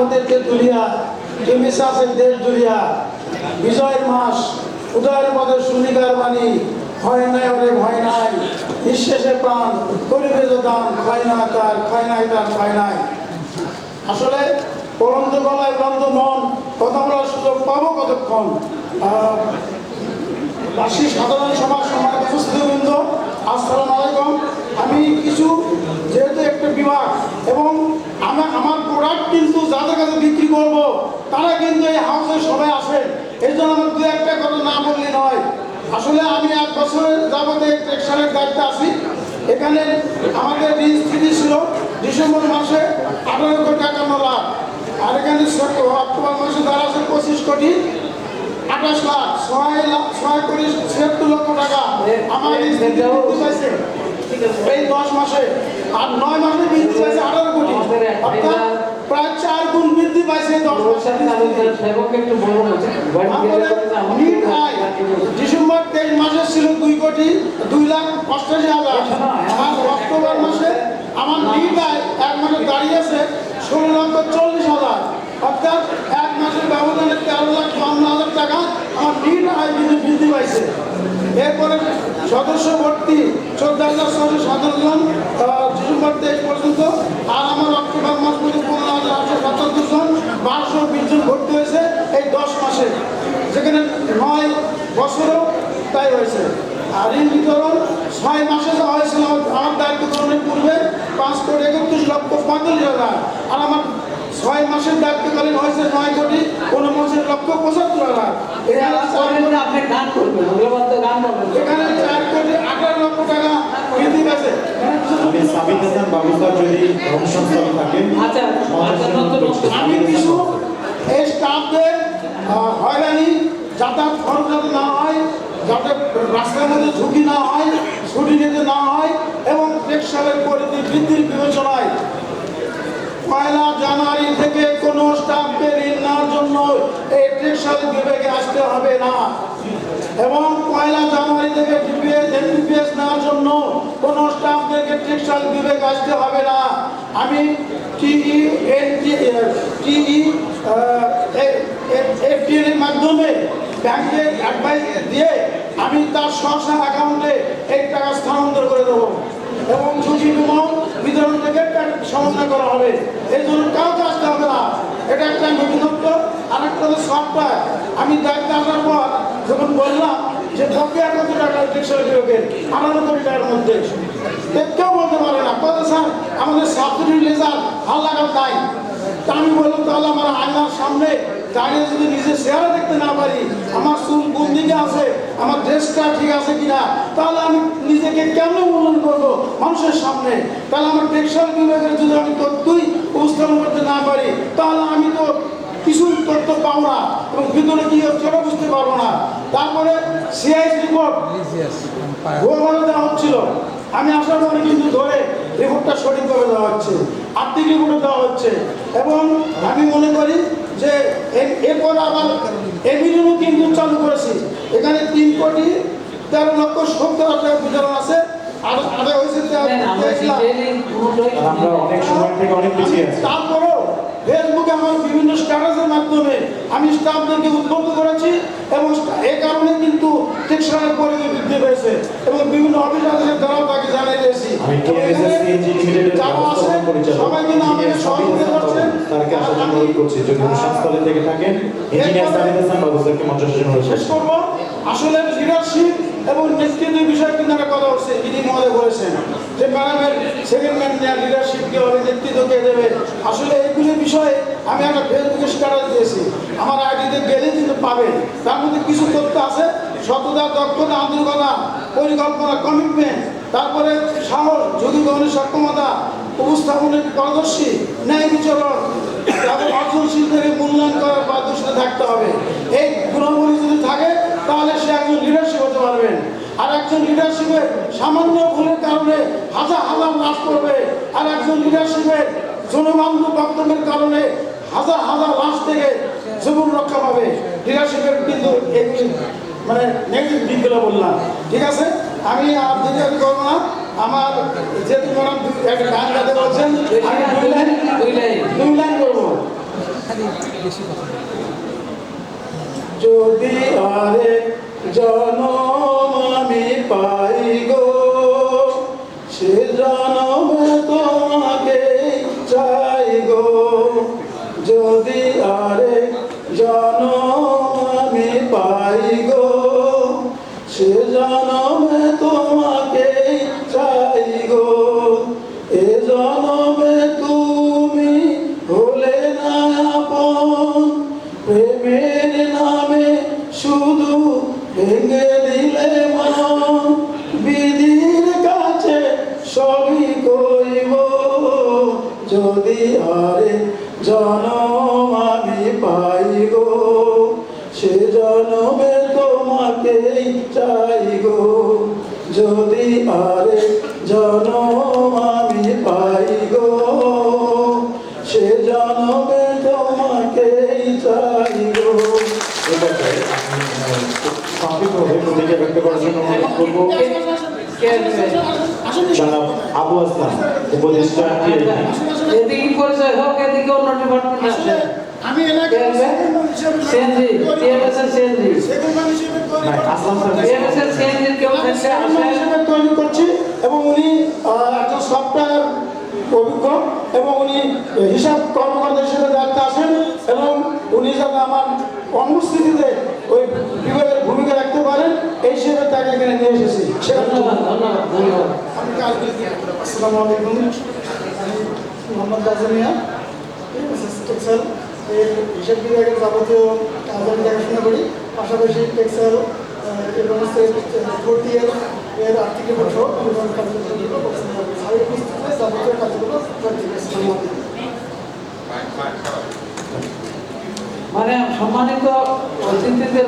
আমাদের তেঁতুলিয়া টিমিসা আছে দেশ জুড়িয়া বিজয়ের মাস উদয়ের পদে শুনিকার বাণী হয় নাই ওরে ভয় নাই নিঃশেষে প্রাণ করিবে যে দান ক্ষয় না তার ক্ষয় নাই তার ক্ষয় নাই। আসলে পরন্ত গলায় ক্লান্ত মন কথা বলার সুযোগ পাবো কতক্ষণ। বার্ষিক সাধারণ সভার সময় উপস্থিতবৃন্দ আসসালামু আলাইকুম। আমি কিছু যেহেতু একটা বিভাগ এবং আমার প্রোডাক্ট কিন্তু যাদের কাছে বিক্রি করব তারা কিন্তু এই হাউসে সবাই আসেন, এই জন্য আমার দু একটা কথা না বললে নয়। আসলে আমি 1 বছরের যাবতে টেক্সটাইলের দায়িত্বে আছি। এখানে আমাদের ঋণ স্থিতি ছিল ডিসেম্বর মাসে 18,51 লাখ, আর এখানে অক্টোবর মাসে দ্বারা আছে 25 কোটি 28 লাখ, 6 কোটি 76 লক্ষ টাকা আমার ঋণ স্থিতি বৃদ্ধি পাইছে এই 10 মাসে, আর 9 মাসে বৃদ্ধি পাইছে 18 কোটি, অর্থাৎ প্রায় 4 গুণ বৃদ্ধি পাইছে 10 মাসে। ডিসেম্বর 23 মাসে ছিল 2,88,00,000, আর অক্টোবর মাসে আমার নিট আয় 1 মাসে দাঁড়িয়েছে 16,40,000, অর্থাৎ 1 মাসের ব্যবধানে 13,52,000 টাকা আমার নিট আয় কিন্তু বৃদ্ধি পাইছে। এরপরে সদস্য ভর্তি 14,617 জন ডিসেম্বর 23 পর্যন্ত, আর আমার অক্টোবর মাস পর্যন্ত 15,877 জন 1220 জন ভর্তি হয়েছে এই 10 মাসে, যেখানে 9 বছরও তাই হয়েছে। আর ঋণ বিতরণ 6 মাসে যা হয়েছিল আমার দায়িত্ব গ্রহণের পূর্বে 5,31,45,000, আর আমার 6 মাসের দায়িত্বকালীন হয়েছে 9,59,75,000। এখানে 4,18,00,000 টাকা বৃদ্ধি পেয়েছে। আমি কিছু এই স্টাফদের হয়রানি যাতায়াত খরচ যাতে না হয়, যাতে রাস্তার মধ্যে ঝুঁকি না হয়, ছুটি নিতে না হয়, এবং টেক্সটাইলের পরিধি বৃদ্ধির বিবেচনায় 1 জানুয়ারি থেকে কোনো স্টাফকে ঋণ নেওয়ার জন্য এই টেক্সটাইল বিভাগে আসতে হবে না, এবং 1 জানুয়ারি থেকে এমবিপিএস নেওয়ার জন্য কোনো স্টাফদেরকে টেক্সটাইল বিভাগে আসতে হবে না। আমি এফটিএর মাধ্যমে ব্যাংকে অ্যাডভাইস দিয়ে আমি তার স্ব অ্যাকাউন্টে এই টাকা স্থানান্তর করে দেবো, এবং ঝুঁকি বিমা বিতরণ থেকে সমন্বয় করা হবে। এই জন্য কাউকে আসতে হবে না। এটা একটা নতুনত্ব। আরেকটা হলো সফটওয়্যার। আমি দায়িত্বে আসার পর যখন বললাম যে বকেয়া কত টাকা টেক্সটাইল বিভাগের 18 কোটি টাকার মধ্যে, কেউ বলতে পারে না কত স্যার আমাদের সাবসিডি রেজাল্ট ভালো লাগার নাই। তা আমি বললাম তাহলে আমার আয়নার সামনে দাঁড়িয়ে যদি নিজে চেহারা দেখতে না পারি, আমার চুল কোন দিকে আছে, আমার ড্রেসটা ঠিক আছে কিনা, তাহলে আমি নিজেকে কেমন মূল্যায়ন করবো মানুষের সামনে? তাহলে আমার টেক্সটাইল বিভাগের যদি আমি তথ্যই উপস্থাপন করতে না পারি, তাহলে আমি তো কিছু তথ্য পাবো না এবং ভিতরে কি হচ্ছে ওটা বুঝতে পারবো না। তারপরে সিআইএস রিপোর্ট ভুয়াভাবে দেওয়া হচ্ছিল, আমি আসার পরে কিন্তু ধরে রিপোর্টটা সঠিকভাবে দেওয়া হচ্ছে, আর্থিক রিপোর্টও দেওয়া হচ্ছে, এবং আমি মনে করি যে এরপর আবার এভিডেন্টও কিন্তু চালু করেছি। এখানে 3,13,70,00,000 টাকা বিতরণ আছে, আর আদায় হয়েছে। তারপরেও ফেসবুকে আমার বিভিন্ন স্ট্যাটাসের মাধ্যমে আমি স্টাফদেরকে উদ্বুদ্ধ করেছি, এবং এই কারণে কিন্তু টেক্সটাইলের পরিধি বৃদ্ধি পেয়েছে, এবং বিভিন্ন অফিসারদের দ্বারাও তাকে জানিয়ে দিয়েছি। সবাই কিন্তু আমাকে সহযোগিতা করছেন। শেষ করবো, আসলে লিডারশিপ এবং নেতৃত্বের বিষয়ে কিন্তু একটা কথা হচ্ছে। যিনি মহোদয় বলেছেন যে ম্যাডামের সেকেন্ড ম্যান লিডারশিপ কে হবে, নেতৃত্ব কে দেবে, আসলে এইগুলির বিষয়ে আমি একটা ফেসবুকে স্ট্যাটাস দিয়েছি, আমার আইডিতে গেলে কিন্তু পাবেন। তার মধ্যে কিছু তথ্য আছে: সততা, দক্ষতা, আন্তরিকতা, পরিকল্পনা, কমিটমেন্ট, তারপরে সাহস, ঝুঁকি গ্রহণের সক্ষমতা, উপস্থাপনের পারদর্শী, ন্যায় বিচরণ, তারপর অর্জনশীলদের মূল্যায়ন করার বাধ্যতা থাকতে হবে। এই গুণাবলী যদি থাকে তাহলে সে একজন লিডারশিপ হতে পারবেন। আর একজন লিডারশিপের সামান্য ভুলের কারণে হাজার হাজার লাশ করবে, আর একজন লিডারশিপের জনবান্ধব বক্তব্যের কারণে হাজার হাজার লাশ থেকে জীবন রক্ষা পাবে। লিডারশিপের কিন্তু এগুলি মানে নেগেটিভ দিকগুলো বললাম, ঠিক আছে? আমি আর দ্বিতীয় করবো না। আমার যেহেতু ম্যাডাম একটা গান গাতে বলছেন, আমি দুই লাইন করবো। যদি আরেক জনম আমি পাই গো, সে জনমে তোমাকে চাই গো। যদি আরেক জনম আমি পাই গো, সে জনমে তোমাকে চাই গো। এ জনমে তুমি হলে না আপন, প্রেমের নামে শুধু ভেঙে দিলে মন। বিধির কাছে সবই কইব, যদি আরে জনম আমি পাই গো, সে জনমে তোমাকেই চাই গো। যদি আরে জনম আমি পাই গো, সে জনমে তোমাকেই চাই গো। সংক্ষিপ্তভাবে প্রতিক্রিয়া ব্যক্ত করার জন্য অনুরোধ করব জনাব আবু আসলাম, উপদেষ্টা টিআইবি। এদিকে পরিচয় হোক, এদিকে অন্য ডিপার্টমেন্ট আছে। আমি এলাকার সিএনজি টিএমএসএর সিএনজি আসলাম স্যার টিএমএসএর সিএনজি কেউ থাকছে আসে। হিসেবে তৈরি করছি এবং উনি একজন সফটওয়্যার অভিজ্ঞ এবং উনি হিসাব কর্মকর্তা হিসেবে দায়িত্বে আসেন এবং উনি যাতে আমার অনুপস্থিতিতে ওই বিভাগের ভূমিকা রাখতে পারেন এই হিসেবে তাকে এখানে নিয়ে এসেছি। ধন্যবাদ ধন্যবাদ ধন্যবাদ। আসসালামু আলাইকুম, আমি মোহাম্মদ রাজমিয়া টেক্সটাইল এর হিসাব বিভাগের যাবতীয় কাজ আমি দেখাশোনা করি। পাশাপাশি টেক্সটাইল এবং ফোর্টিয়ার এর আর্থিক রিপোর্ট সহ বিভিন্ন কার্যক্রমগুলো যাবতীয় কাজগুলো করতে গেছি। মানে সম্মানিত অতিথিদের